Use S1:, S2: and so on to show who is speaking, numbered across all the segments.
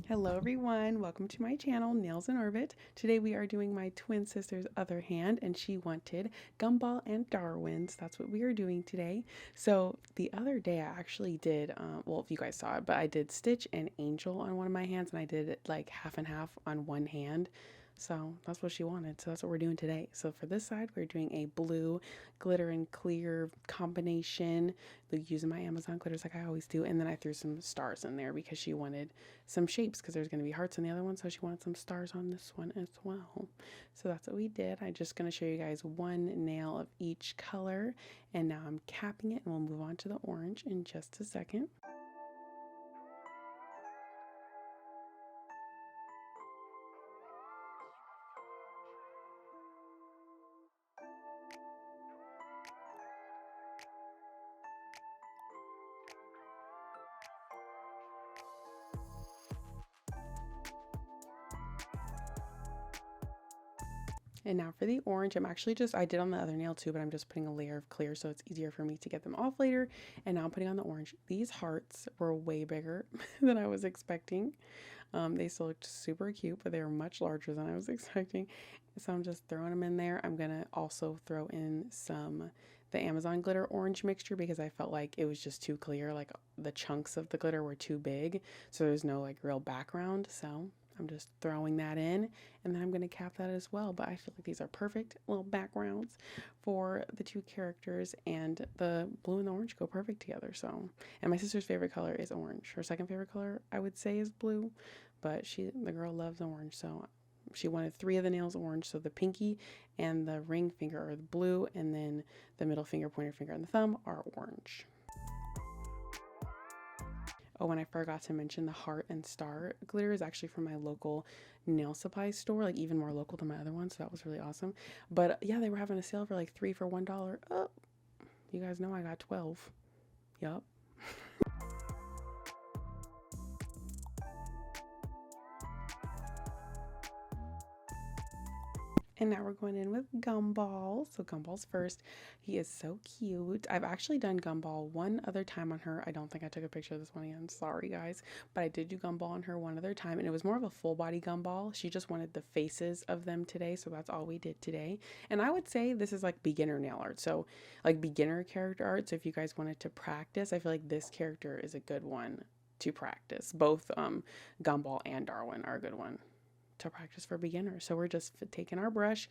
S1: Hello everyone, welcome to my channel, Nails in Orbit. Today we are doing my twin sister's other hand and she wanted Gumball and Darwin's. That's what we are doing today. So the other day I actually did, well if you guys saw it, but I did Stitch and Angel on one of my hands and I did it like half and half on one hand. So that's what she wanted. So that's what we're doing today. So for this side, we're doing a blue glitter and clear combination, using my Amazon glitters like I always do. And then I threw some stars in there because she wanted some shapes because there's going to be hearts on the other one. So she wanted some stars on this one as well. So that's what we did. I'm just going to show you guys one nail of each color. And now I'm capping it and we'll move on to the orange in just a second. And now for the orange, I did on the other nail too, but I'm just putting a layer of clear so it's easier for me to get them off later. And now I'm putting on the orange. These hearts were way bigger than I was expecting. They still looked super cute, but they were much larger than I was expecting. So I'm just throwing them in there. I'm going to also throw in the Amazon glitter orange mixture because I felt like it was just too clear. Like the chunks of the glitter were too big. So there's no like real background. So I'm just throwing that in and then I'm going to cap that as well. But I feel like these are perfect little backgrounds for the two characters, and the blue and the orange go perfect together. So, and my sister's favorite color is orange. Her second favorite color I would say is blue, but the girl loves orange. So she wanted 3 of the nails orange. So the pinky and the ring finger are the blue, and then the middle finger, pointer finger, and the thumb are orange. Oh, and I forgot to mention the heart and star glitter is actually from my local nail supply store, like even more local than my other one. So that was really awesome. But yeah, they were having a sale for like 3 for $1. Oh, you guys know I got 12. Yup. And now we're going in with Gumball. So Gumball's first. He is so cute. I've actually done Gumball one other time on her. I don't think I took a picture of this one again. Sorry, guys. But I did do Gumball on her one other time. And it was more of a full body Gumball. She just wanted the faces of them today. So that's all we did today. And I would say this is like beginner nail art. So like beginner character art. So if you guys wanted to practice, I feel like this character is a good one to practice. Both Gumball and Darwin are a good one to practice for beginners. So we're just taking our brush,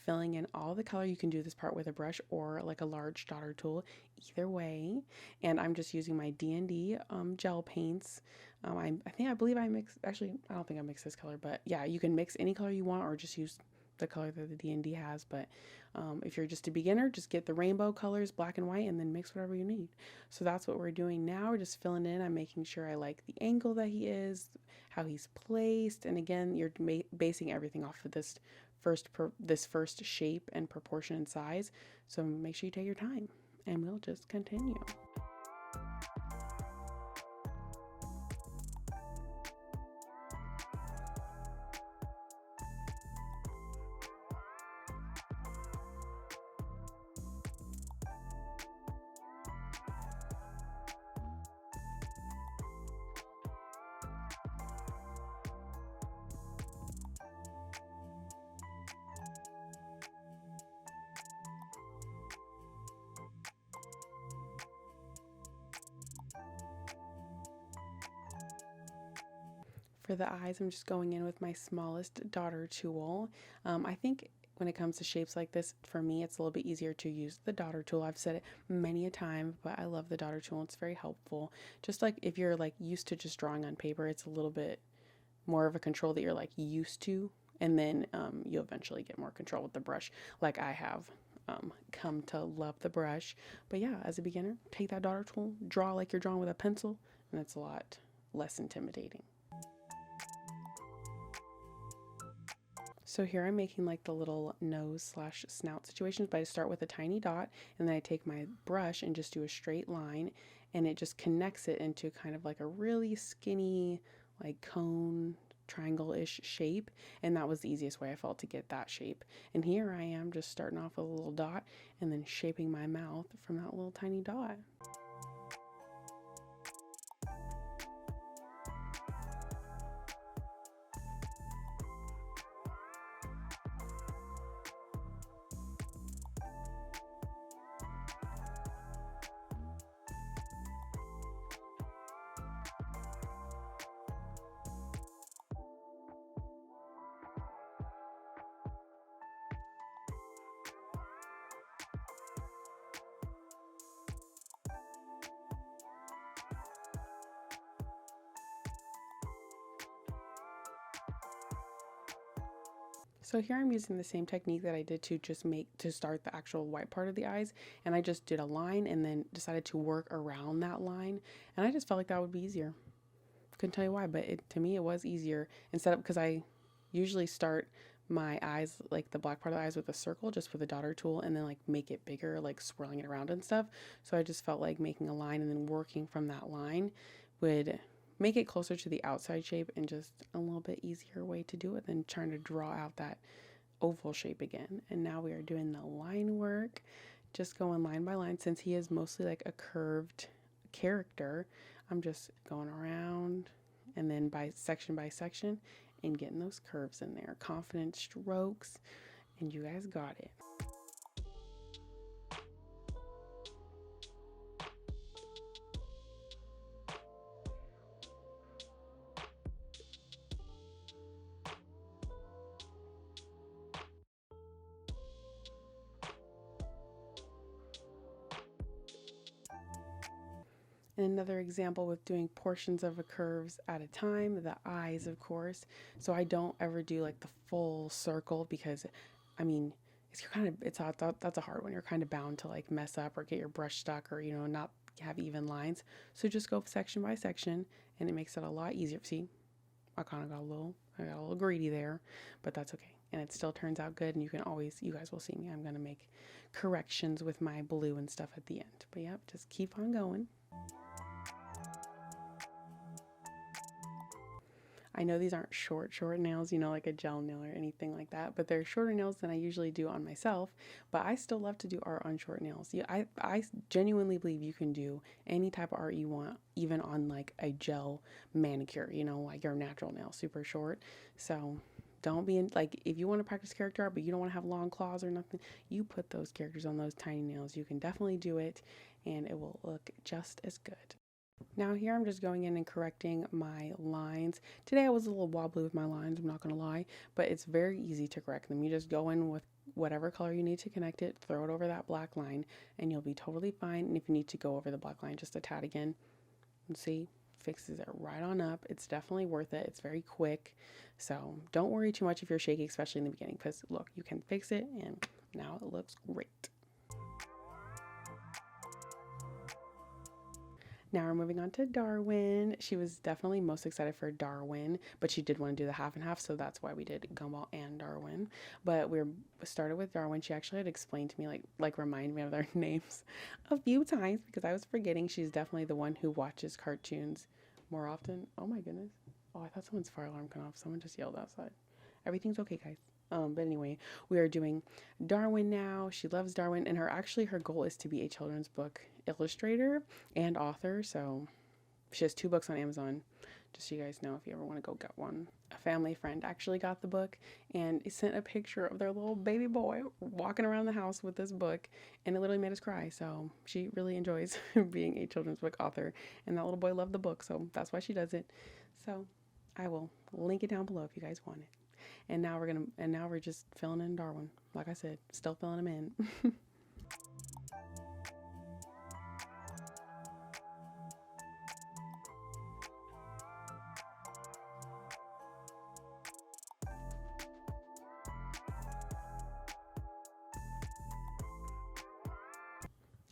S1: filling in all the color. You can do this part with a brush or like a large daughter tool, either way. And I'm just using my D&D gel paints. I believe I mixed, actually, I don't think I mixed this color, but yeah, you can mix any color you want or just use the color that the D&D has. But if you're just a beginner, just get the rainbow colors, black and white, and then mix whatever you need. So that's what we're doing now. We're just filling in. I'm making sure I like the angle that he is, how he's placed. And again, you're basing everything off of this first shape and proportion and size. So make sure you take your time and we'll just continue. For the eyes, I'm just going in with my smallest daughter tool. I think when it comes to shapes like this, for me, it's a little bit easier to use the daughter tool. I've said it many a time, but I love the daughter tool. It's very helpful. Just like if you're like used to just drawing on paper, it's a little bit more of a control that you're like used to. And then you eventually get more control with the brush like I have come to love the brush. But yeah, as a beginner, take that daughter tool, draw like you're drawing with a pencil, and it's a lot less intimidating. So here I'm making like the little nose slash snout situations, but I start with a tiny dot and then I take my brush and just do a straight line and it just connects it into kind of like a really skinny like cone triangle-ish shape, and that was the easiest way I felt to get that shape. And here I am just starting off with a little dot and then shaping my mouth from that little tiny dot. So here I'm using the same technique that I did to to start the actual white part of the eyes. And I just did a line and then decided to work around that line. And I just felt like that would be easier. Couldn't tell you why, but to me it was easier instead of, because I usually start my eyes, like the black part of the eyes, with a circle, just with a daughter tool, and then like make it bigger, like swirling it around and stuff. So I just felt like making a line and then working from that line would make it closer to the outside shape and just a little bit easier way to do it than trying to draw out that oval shape again. And now we are doing the line work, just going line by line. Since he is mostly like a curved character, I'm just going around and then by section and getting those curves in there. Confident strokes, and you guys got it. And another example with doing portions of a curves at a time, the eyes, of course. So I don't ever do like the full circle because, I mean, that's a hard one. You're kind of bound to like mess up or get your brush stuck or, not have even lines. So just go section by section and it makes it a lot easier. See, I got a little greedy there, but that's okay. And it still turns out good. And you guys will see me. I'm going to make corrections with my blue and stuff at the end. But yep, just keep on going. I know these aren't short nails, like a gel nail or anything like that, but they're shorter nails than I usually do on myself, but I still love to do art on short nails. Yeah, I genuinely believe you can do any type of art you want, even on like a gel manicure, like your natural nail, super short. So don't be like, if you want to practice character art, but you don't want to have long claws or nothing, you put those characters on those tiny nails. You can definitely do it and it will look just as good. Now here I'm just going in and correcting my lines. Today I was a little wobbly with my lines, I'm not going to lie, but it's very easy to correct them. You just go in with whatever color you need to connect it, throw it over that black line, and you'll be totally fine. And if you need to go over the black line just a tad again, and see, fixes it right on up. It's definitely worth it. It's very quick. So don't worry too much if you're shaky, especially in the beginning, because look, you can fix it and now it looks great. Now we're moving on to Darwin. She was definitely most excited for Darwin, but she did want to do the half and half, so that's why we did Gumball and Darwin. But we started with Darwin. She actually had explained to me, like remind me of their names a few times because I was forgetting. She's definitely the one who watches cartoons more often. Oh my goodness. Oh, I thought someone's fire alarm went off. Someone just yelled outside. Everything's okay, guys. But anyway, we are doing Darwin now. She loves Darwin, and her goal is to be a children's book illustrator and author. So she has 2 books on Amazon, just so you guys know if you ever want to go get one. A family friend actually got the book and sent a picture of their little baby boy walking around the house with this book, and it literally made us cry. So she really enjoys being a children's book author, and that little boy loved the book, so that's why she does it. So I will link it down below if you guys want it. And now we're just filling in Darwin. Like I said, still filling him in.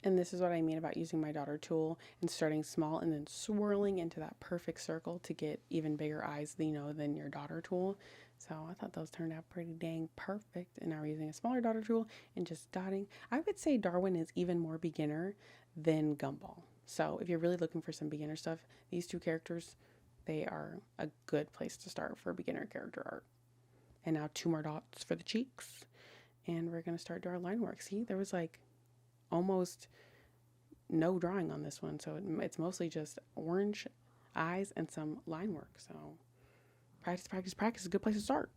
S1: And this is what I mean about using my daughter tool and starting small and then swirling into that perfect circle to get even bigger eyes, than your daughter tool. So I thought those turned out pretty dang perfect. And now we're using a smaller daughter tool and just dotting. I would say Darwin is even more beginner than Gumball. So if you're really looking for some beginner stuff, these 2 characters, they are a good place to start for beginner character art. And now 2 more dots for the cheeks. And we're going to start doing our line work. See, there was like almost no drawing on this one, so it's mostly just orange eyes and some line work. So practice is a good place to start.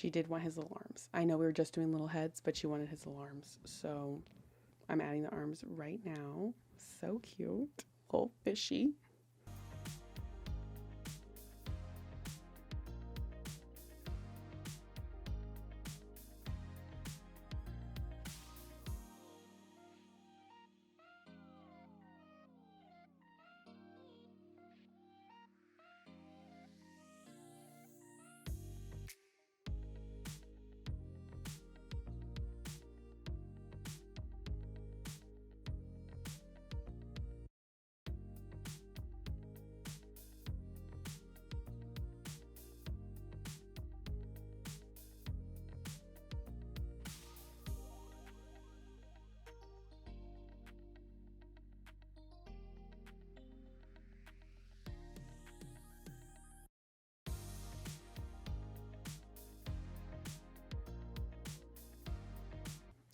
S1: she did want his little arms. I know we were just doing little heads, but she wanted his little arms. So I'm adding the arms right now. So cute. Little fishy.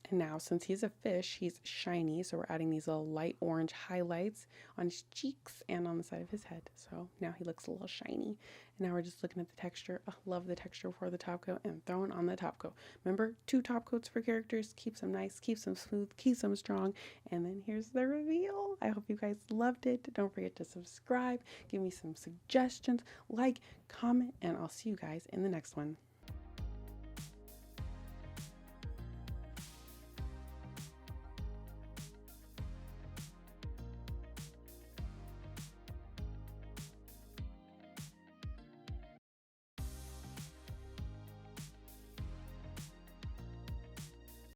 S1: And now, since he's a fish, he's shiny, so we're adding these little light orange highlights on his cheeks and on the side of his head. So now he looks a little shiny. And now we're just looking at the texture. Oh, love the texture for the top coat and throwing on the top coat. Remember, 2 top coats for characters. Keeps them nice, keeps them smooth, keeps them strong. And then here's the reveal. I hope you guys loved it. Don't forget to subscribe. Give me some suggestions. Like, comment, and I'll see you guys in the next one.